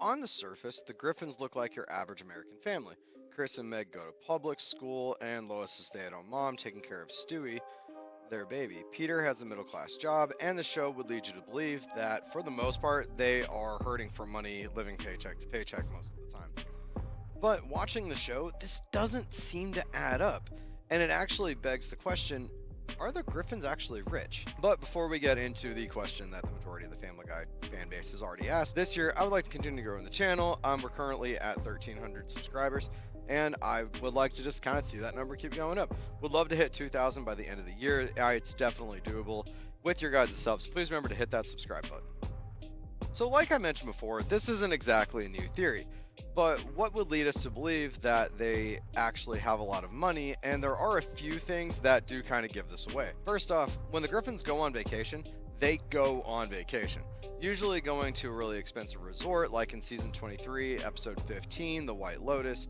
on the surface, the Griffins look like your average American family. Chris and Meg go to public school, and Lois is a stay-at-home mom taking care of Stewie, their baby. Peter has a middle-class job, and the show would lead you to believe that, for the most part, they are hurting for money, living paycheck to paycheck most of the time. But watching the show, this doesn't seem to add up, and it actually begs the question, are the Griffins actually rich? But before we get into the question that the majority of the Family Guy fan base has already asked, this year I would like to continue growing the channel. We're currently at 1,300 subscribers, and I would like to just kind of see that number keep going up. Would love to hit 2,000 by the end of the year. It's definitely doable. With your guys' subs, please remember to hit that subscribe button. So like I mentioned before, this isn't exactly a new theory, but what would lead us to believe that they actually have a lot of money? And there are a few things that do kind of give this away. First off, when the Griffins go on vacation, they go on vacation, usually going to a really expensive resort like in season 23, episode 15, the White Lotus,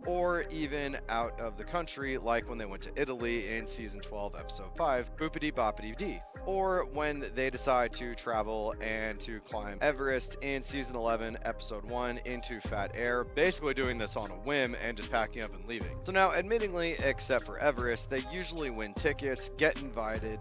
or even out of the country like when they went to Italy in season 12, episode 5, Boopity Boppity Dee, or when they decide to travel and to climb Everest in season 11, episode 1, into Fat Air, basically doing this on a whim and just packing up and leaving. So now, admittingly, except for Everest, they usually win tickets, get invited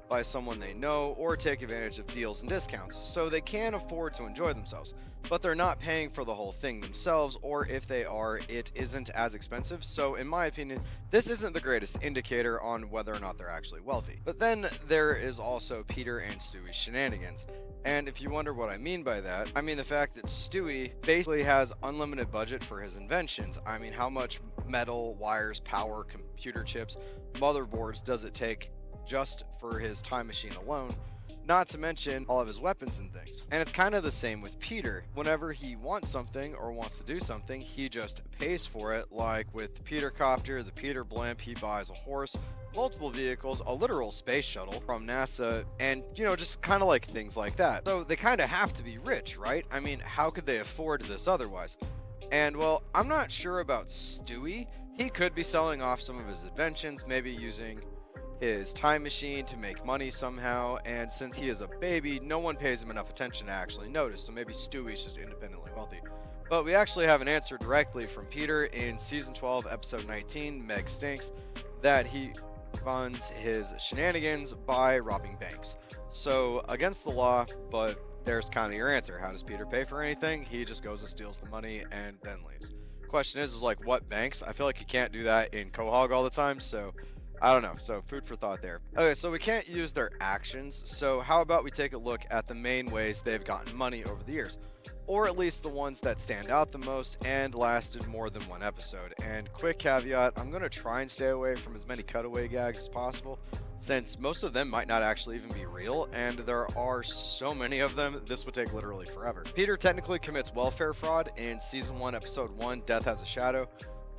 by someone they know, or take advantage of deals and discounts, so they can afford to enjoy themselves, but they're not paying for the whole thing themselves, or if they are, it isn't as expensive. So in my opinion, this isn't the greatest indicator on whether or not they're actually wealthy. But then there is also Peter and Stewie's shenanigans. And if you wonder what I mean by that, I mean the fact that Stewie basically has unlimited budget for his inventions. I mean, how much metal, wires, power, computer chips, motherboards does it take just for his time machine alone, not to mention all of his weapons and things. And it's kind of the same with Peter. Whenever he wants something or wants to do something, he just pays for it, like with the Peter Copter, the Peter Blimp, he buys a horse, multiple vehicles, a literal space shuttle from NASA, and, just kind of like things like that. So they kind of have to be rich, right? I mean, how could they afford this otherwise? And, well, I'm not sure about Stewie. He could be selling off some of his inventions, maybe using his time machine to make money somehow, and since he is a baby, no one pays him enough attention to actually notice, so maybe Stewie's just independently wealthy. But we actually have an answer directly from Peter in season 12, episode 19, Meg Stinks, that he funds his shenanigans by robbing banks. So, against the law, but there's kind of your answer. How does Peter pay for anything? He just goes and steals the money and then leaves. Question is like, what banks? I feel like you can't do that in Quahog all the time, so I don't know, so food for thought there. Okay, so we can't use their actions, so how about we take a look at the main ways they've gotten money over the years, or at least the ones that stand out the most and lasted more than one episode. And quick caveat, I'm going to try and stay away from as many cutaway gags as possible, since most of them might not actually even be real, and there are so many of them, this would take literally forever. Peter technically commits welfare fraud in season 1, episode 1, Death Has a Shadow,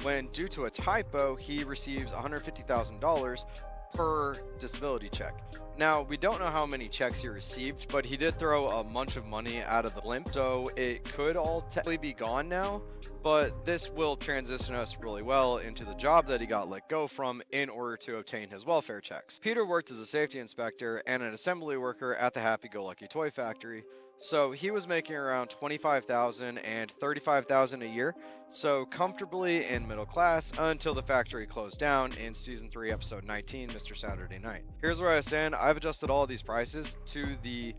when, due to a typo, he receives $150,000 per disability check. Now, we don't know how many checks he received, but he did throw a bunch of money out of the blimp, so it could all technically be gone now, but this will transition us really well into the job that he got let go from in order to obtain his welfare checks. Peter worked as a safety inspector and an assembly worker at the Happy-Go-Lucky Toy Factory, so he was making around $25,000 and $35,000 a year, so comfortably in middle class until the factory closed down in season 3, episode 19, Mr. Saturday Night. Here's where I stand. I've adjusted all of these prices to the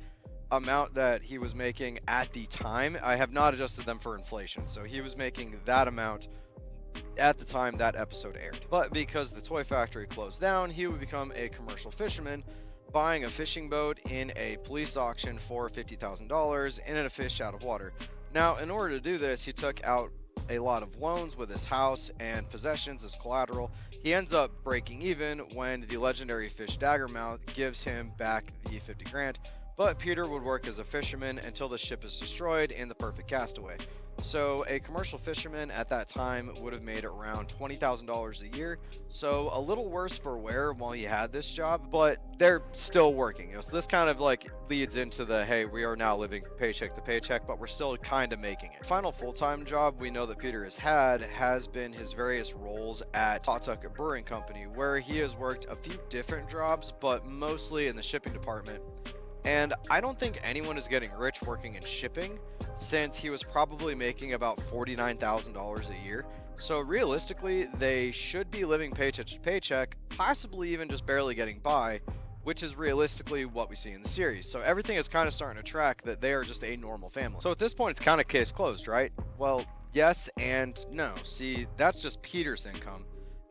amount that he was making at the time. I have not adjusted them for inflation, so he was making that amount at the time that episode aired. But because the toy factory closed down, he would become a commercial fisherman, buying a fishing boat in a police auction for $50,000 and a fish out of water. Now, in order to do this, he took out a lot of loans with his house and possessions as collateral. He ends up breaking even when the legendary fish Daggermouth gives him back the 50 grand, but Peter would work as a fisherman until the ship is destroyed in The Perfect Castaway. So a commercial fisherman at that time would have made around $20,000 a year, so a little worse for wear while he had this job, but they're still working. So this kind of like leads into the, hey, we are now living paycheck to paycheck, but we're still kind of making it. Final full-time job we know that Peter has had has been his various roles at Pawtucket Brewing Company, where he has worked a few different jobs, but mostly in the shipping department. And I don't think anyone is getting rich working in shipping, since he was probably making about $49,000 a year. So realistically, they should be living paycheck to paycheck, possibly even just barely getting by, which is realistically what we see in the series. So everything is kind of starting to track that they are just a normal family. So at this point, it's kind of case closed, right? Well, yes and no. See, that's just Peter's income.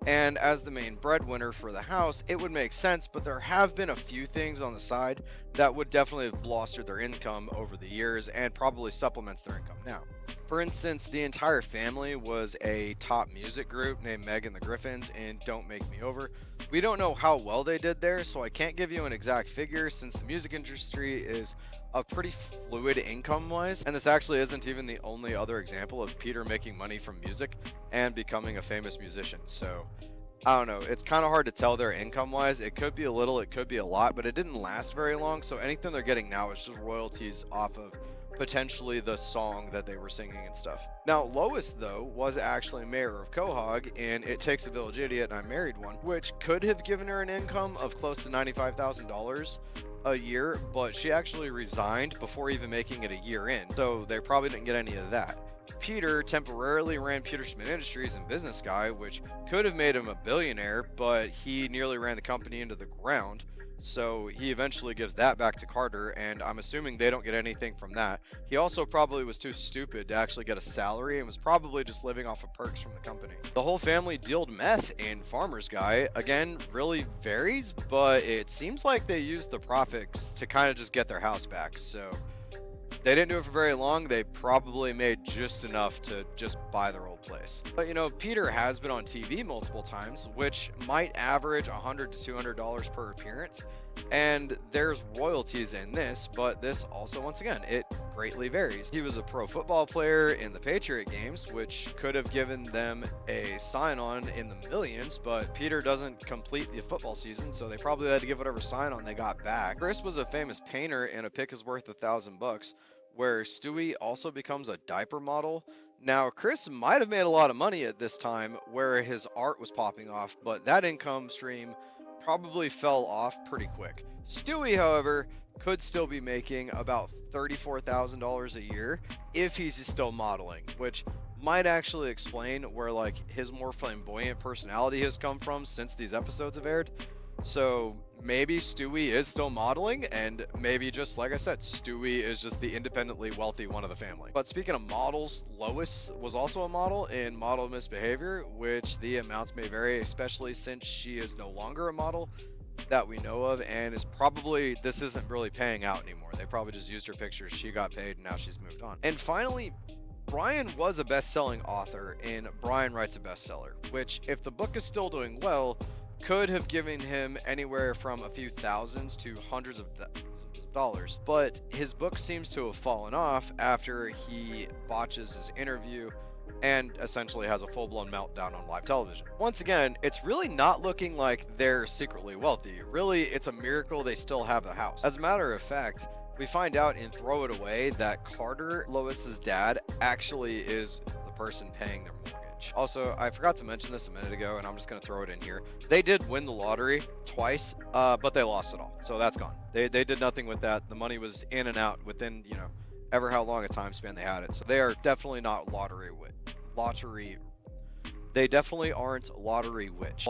And as the main breadwinner for the house, it would make sense, but there have been a few things on the side that would definitely have bolstered their income over the years and probably supplements their income now. For instance, the entire family was a top music group named Meg and the Griffins in Don't Make Me Over. We don't know how well they did there, so I can't give you an exact figure since the music industry is a pretty fluid income-wise, and this actually isn't even the only other example of Peter making money from music and becoming a famous musician. So I don't know, it's kind of hard to tell their income-wise. It could be a little, it could be a lot, but it didn't last very long, so anything they're getting now is just royalties off of potentially the song that they were singing and stuff. Now, Lois, though, was actually mayor of Quahog in It Takes a Village Idiot and I Married One, which could have given her an income of close to $95,000 a year, but she actually resigned before even making it a year in, so they probably didn't get any of that. Peter temporarily ran Pewterschmidt Industries and Business Guy, which could have made him a billionaire, but he nearly ran the company into the ground. So he eventually gives that back to Carter, and I'm assuming they don't get anything from that. He also probably was too stupid to actually get a salary and was probably just living off of perks from the company. The whole family dealed meth in Farmer's Guy. Again, really varies, but it seems like they used the profits to kind of just get their house back. So they didn't do it for very long. They probably made just enough to just buy their old place. But you know, Peter has been on TV multiple times, which might average $100 to $200 per appearance. And there's royalties in this, but this also, once again, it greatly varies. He was a pro football player in the Patriot games, which could have given them a sign-on in the millions, but Peter doesn't complete the football season, so they probably had to give whatever sign-on they got back. Chris was a famous painter in A Pick Is Worth $1,000, where Stewie also becomes a diaper model. Now, Chris might have made a lot of money at this time where his art was popping off, but that income stream probably fell off pretty quick. Stewie, however, could still be making about $34,000 a year if he's still modeling, which might actually explain where like his more flamboyant personality has come from since these episodes have aired. So maybe Stewie is still modeling, and maybe, just like I said, Stewie is just the independently wealthy one of the family. But speaking of models, Lois was also a model in Model Misbehavior, which the amounts may vary, especially since she is no longer a model that we know of, and is probably, this isn't really paying out anymore. They probably just used her pictures, she got paid, and now she's moved on. And finally, Brian was a best-selling author in Brian Writes a Bestseller, which, if the book is still doing well, could have given him anywhere from a few thousands to hundreds of thousands of dollars. But his book seems to have fallen off after he botches his interview and essentially has a full-blown meltdown on live television. Once again, it's really not looking like they're secretly wealthy. Really, it's a miracle they still have the house. As a matter of fact, we find out in Throw It Away that Carter, Lois's dad, actually is the person paying their mortgage. Also, I forgot to mention this a minute ago, and I'm just going to throw it in here. They did win the lottery twice, but they lost it all. So that's gone. They did nothing with that. The money was in and out within, you know, ever how long a time span they had it. So they are definitely not lottery. They definitely aren't lottery rich.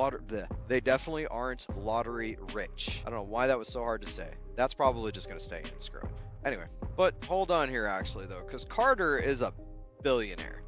They definitely aren't lottery rich. I don't know why that was so hard to say. That's probably just going to stay in. Screw it. Anyway, but hold on here actually though, because Carter is a billionaire.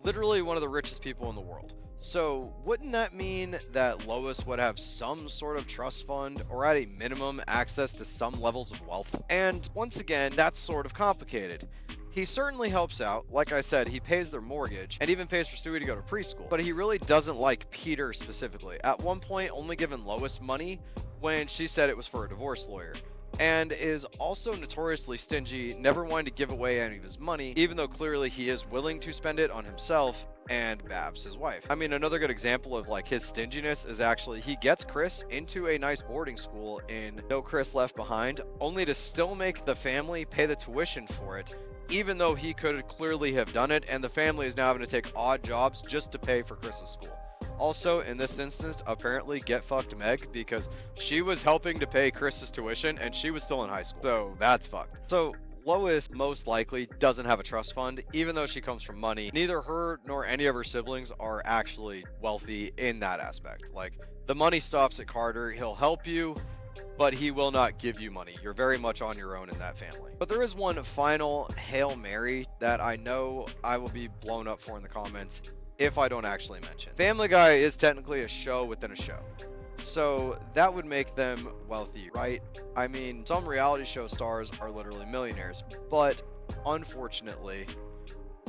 Literally one of the richest people in the world. So wouldn't that mean that Lois would have some sort of trust fund, or at a minimum access to some levels of wealth? And once again, that's sort of complicated. He certainly helps out. Like I said, he pays their mortgage and even pays for Stewie to go to preschool. But he really doesn't like Peter specifically. At one point, only giving Lois money when she said it was for a divorce lawyer. And is also notoriously stingy, never wanting to give away any of his money, even though clearly he is willing to spend it on himself and Babs, his wife. I mean, another good example of like his stinginess is actually he gets Chris into a nice boarding school in No Chris Left Behind, only to still make the family pay the tuition for it, even though he could clearly have done it, and the family is now having to take odd jobs just to pay for Chris's school. Also, in this instance, apparently get fucked Meg, because she was helping to pay Chris's tuition and she was still in high school. So that's fucked. So Lois most likely doesn't have a trust fund, even though she comes from money. Neither her nor any of her siblings are actually wealthy in that aspect. Like, the money stops at Carter. He'll help you, but he will not give you money. You're very much on your own in that family. But there is one final Hail Mary that I know I will be blown up for in the comments if I don't actually mention. Family Guy is technically a show within a show. So that would make them wealthy, right? I mean, some reality show stars are literally millionaires, but unfortunately,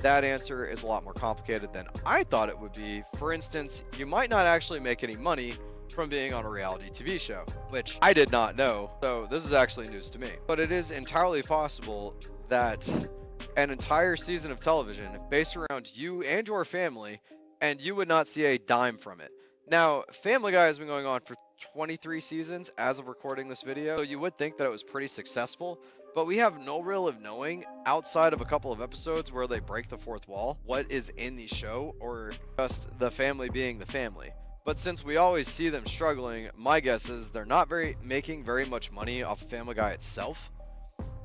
that answer is a lot more complicated than I thought it would be. For instance, you might not actually make any money from being on a reality TV show, which I did not know, so this is actually news to me. But it is entirely possible that an entire season of television based around you and your family, and you would not see a dime from it. Now, Family Guy has been going on for 23 seasons as of recording this video, so you would think that it was pretty successful, but we have no real of knowing, outside of a couple of episodes where they break the fourth wall, what is in the show, or just the family being the family. But since we always see them struggling, my guess is they're not making very much money off of Family Guy itself.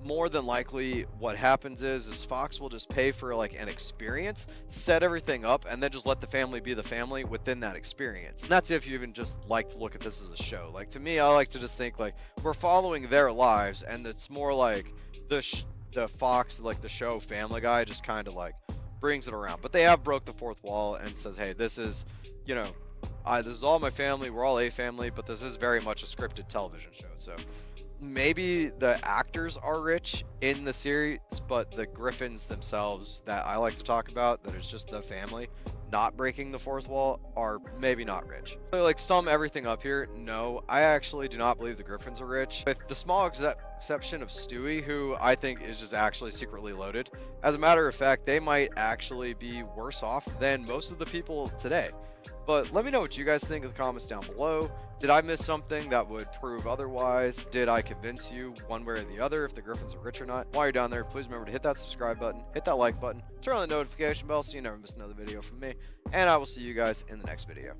More than likely, what happens is Fox will just pay for like an experience, set everything up, and then just let the family be the family within that experience. And that's if you even just like to look at this as a show. Like, to me, I like to just think like we're following their lives, and it's more like the Fox, like the show Family Guy, just kind of like brings it around. But they have broke the fourth wall and says, hey, this is, you know, this is all my family. We're all a family, but this is very much a scripted television show. So maybe the actors are rich in the series, but the Griffins themselves that I like to talk about, that is just the family not breaking the fourth wall, are maybe not rich. So, like, sum everything up here, no, I actually do not believe the Griffins are rich, with the small exception of Stewie, who I think is just actually secretly loaded. As a matter of fact, they might actually be worse off than most of the people today. But let me know what you guys think in the comments down below. Did I miss something that would prove otherwise? Did I convince you one way or the other if the Griffins are rich or not? While you're down there, please remember to hit that subscribe button, hit that like button, turn on the notification bell so you never miss another video from me, and I will see you guys in the next video.